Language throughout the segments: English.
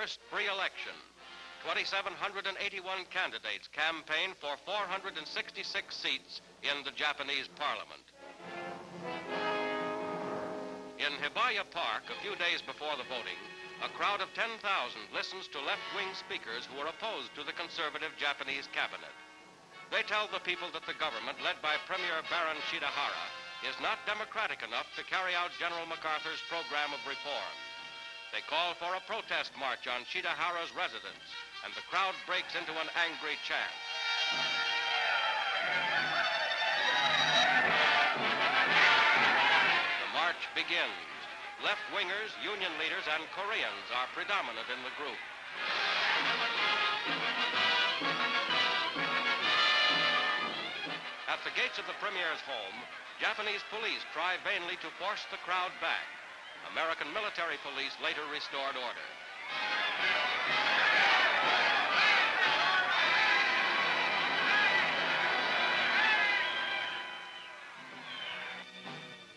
first free election. 2,781 candidates campaigned for 466 seats in the Japanese parliament. In Hibiya Park, a few days before the voting, a crowd of 10,000 listens to left-wing speakers who are opposed to the conservative Japanese cabinet. They tell the people that the government, led by Premier Shidehara, is not democratic enough to carry out General MacArthur's program of reform. They call for a protest march on Shidehara's residence, and the crowd breaks into an angry chant. The march begins. Left-wingers, union leaders, and Koreans are predominant in the group. At the gates of the Premier's home, Japanese police try vainly to force the crowd back. American military police later restored order.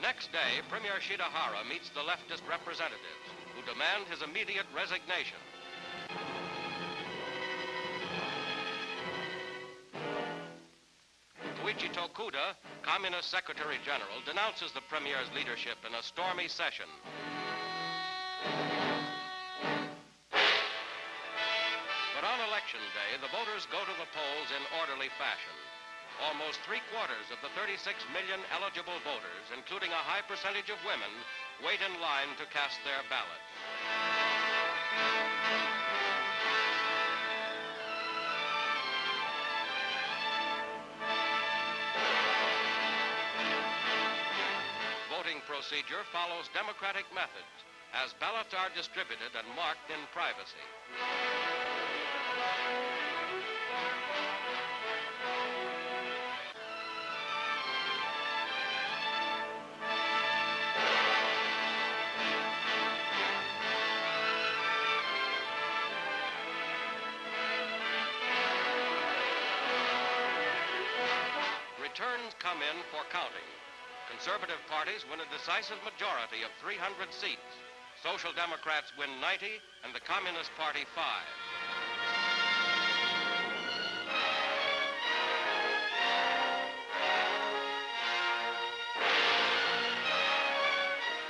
Next day, Premier Shidehara meets the leftist representatives who demand his immediate resignation. Koichi Tokuda, Communist Secretary General, denounces the Premier's leadership in a stormy session. But on election day, the voters go to the polls in orderly fashion. Almost three-quarters of the 36 million eligible voters, including a high percentage of women, wait in line to cast their ballot. Voting procedure follows democratic methods, as ballots are distributed and marked in privacy. Returns come in for counting. Conservative parties win a decisive majority of 300 seats. Social Democrats win 90 and the Communist Party 5.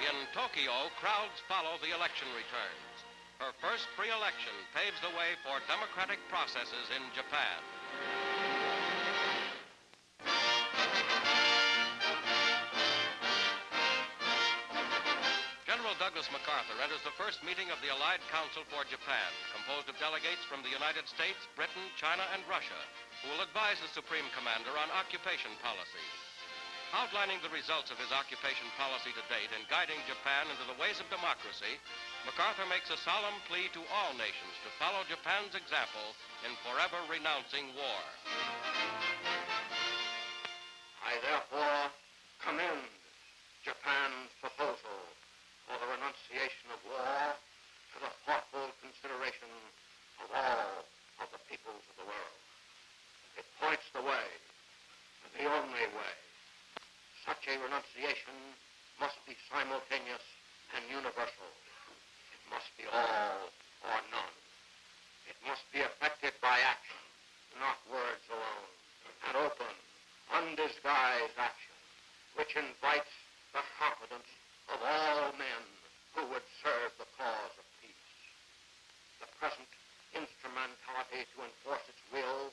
In Tokyo, crowds follow the election returns. Her first free election paves the way for democratic processes in Japan. Douglas MacArthur enters the first meeting of the Allied Council for Japan, composed of delegates from the United States, Britain, China, and Russia, who will advise the Supreme Commander on occupation policy. Outlining the results of his occupation policy to date in guiding Japan into the ways of democracy, MacArthur makes a solemn plea to all nations to follow Japan's example in forever renouncing war. I therefore commend Japan's proposal for the renunciation of war to the thoughtful consideration of all of the peoples of the world. It points the way, the only way. Such a renunciation must be simultaneous and universal. It must be all or none. It must be effected by action, not words alone, an open, undisguised action, which invites the confidence of all men who would serve the cause of peace. The present instrumentality to enforce its will,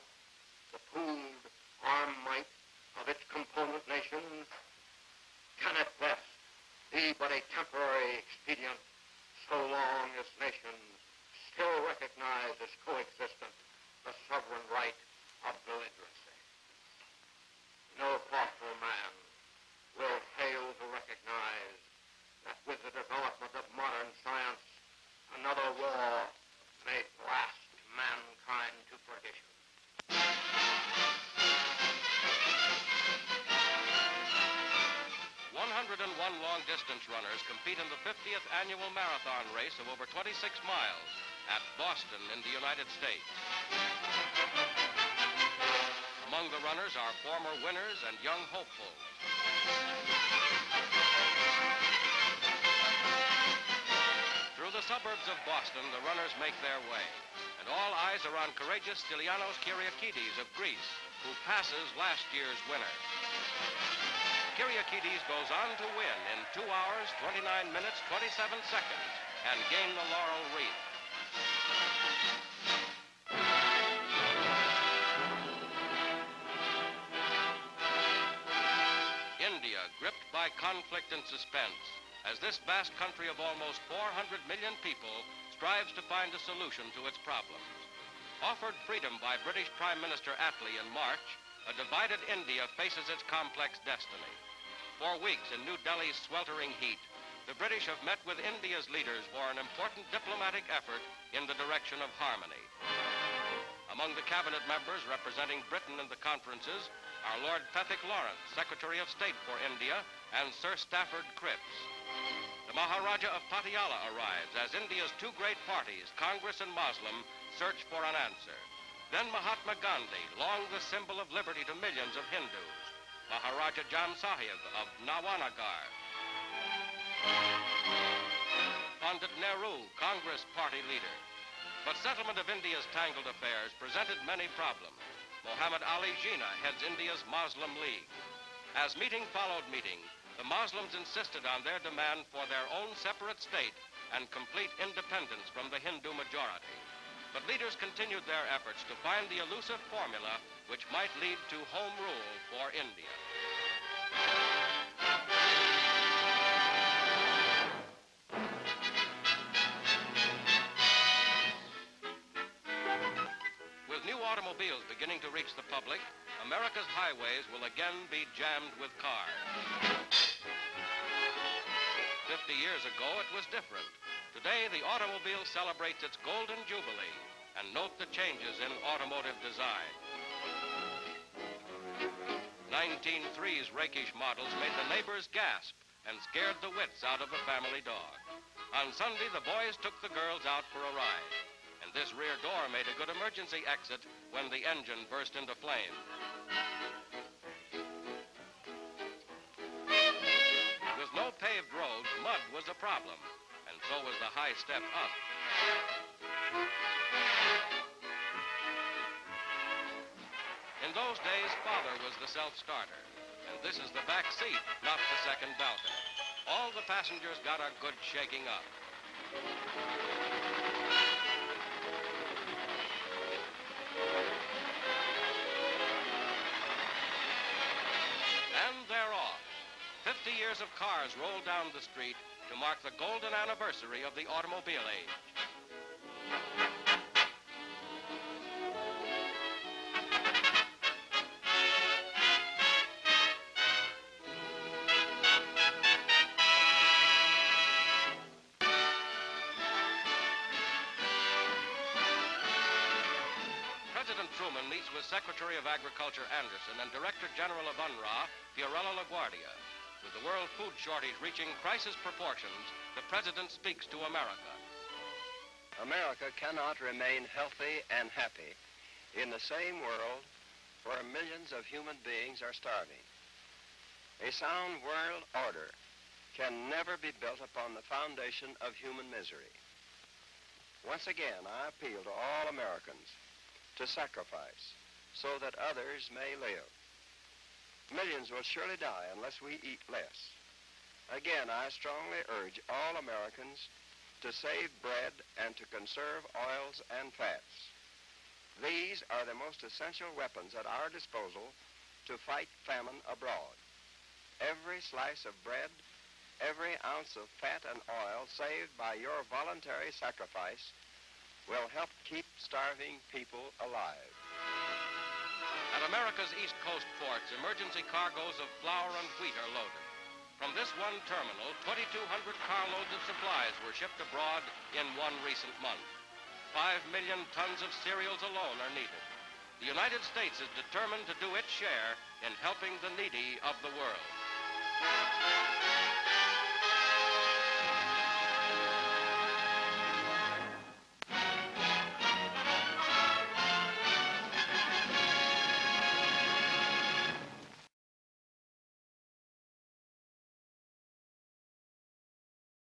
the pooled armed might of its component nations, can at best be but a temporary expedient so long as nations still recognize as coexistent the sovereign right of belligerency. No thoughtful man will fail to recognize that with the development of modern science, another war may blast mankind to perdition. 101 long-distance runners compete in the 50th annual marathon race of over 26 miles at Boston in the United States. Among the runners are former winners and young hopefuls. Through the suburbs of Boston, the runners make their way, and all eyes are on courageous Stylianos Kyriakides of Greece, who passes last year's winner. Kyriakides goes on to win in 2 hours, 29 minutes, 27 seconds, and gain the laurel wreath. India, gripped by conflict and suspense, as this vast country of almost 400 million people strives to find a solution to its problems. Offered freedom by British Prime Minister Attlee in March, a divided India faces its complex destiny. For weeks in New Delhi's sweltering heat, the British have met with India's leaders for an important diplomatic effort in the direction of harmony. Among the cabinet members representing Britain in the conferences are Lord Pethick Lawrence, Secretary of State for India, and Sir Stafford Cripps. The Maharaja of Patiala arrives as India's two great parties, Congress and Muslim, search for an answer. Then Mahatma Gandhi, long the symbol of liberty to millions of Hindus. Maharaja Jam Sahib of Nawanagar. Pandit Nehru, Congress party leader. But settlement of India's tangled affairs presented many problems. Muhammad Ali Jinnah heads India's Muslim League. As meeting followed meeting, the Muslims insisted on their demand for their own separate state and complete independence from the Hindu majority. But leaders continued their efforts to find the elusive formula which might lead to home rule for India. With new automobiles beginning to reach the public, America's highways will again be jammed with cars. 50 years ago, it was different. Today, the automobile celebrates its golden jubilee, and note the changes in automotive design. 1903's rakish models made the neighbors gasp and scared the wits out of a family dog. On Sunday, the boys took the girls out for a ride, and this rear door made a good emergency exit when the engine burst into flame. With no paved roads, mud was a problem, and so was the high step up. In those days, father was the self-starter, and this is the back seat, not the second balcony. All the passengers got a good shaking up. And they're off. 50 years of cars roll down the street to mark the golden anniversary of the automobile age. President Truman meets with Secretary of Agriculture Anderson and Director General of UNRRA, La Guardia. With the world food shortage reaching crisis proportions, the President speaks to America. America cannot remain healthy and happy in the same world where millions of human beings are starving. A sound world order can never be built upon the foundation of human misery. Once again, I appeal to all Americans to sacrifice so that others may live. Millions will surely die unless we eat less. Again, I strongly urge all Americans to save bread and to conserve oils and fats. These are the most essential weapons at our disposal to fight famine abroad. Every slice of bread, every ounce of fat and oil saved by your voluntary sacrifice will help keep starving people alive. At America's East Coast ports, emergency cargoes of flour and wheat are loaded. From this one terminal, 2,200 carloads of supplies were shipped abroad in one recent month. 5 million tons of cereals alone are needed. The United States is determined to do its share in helping the needy of the world.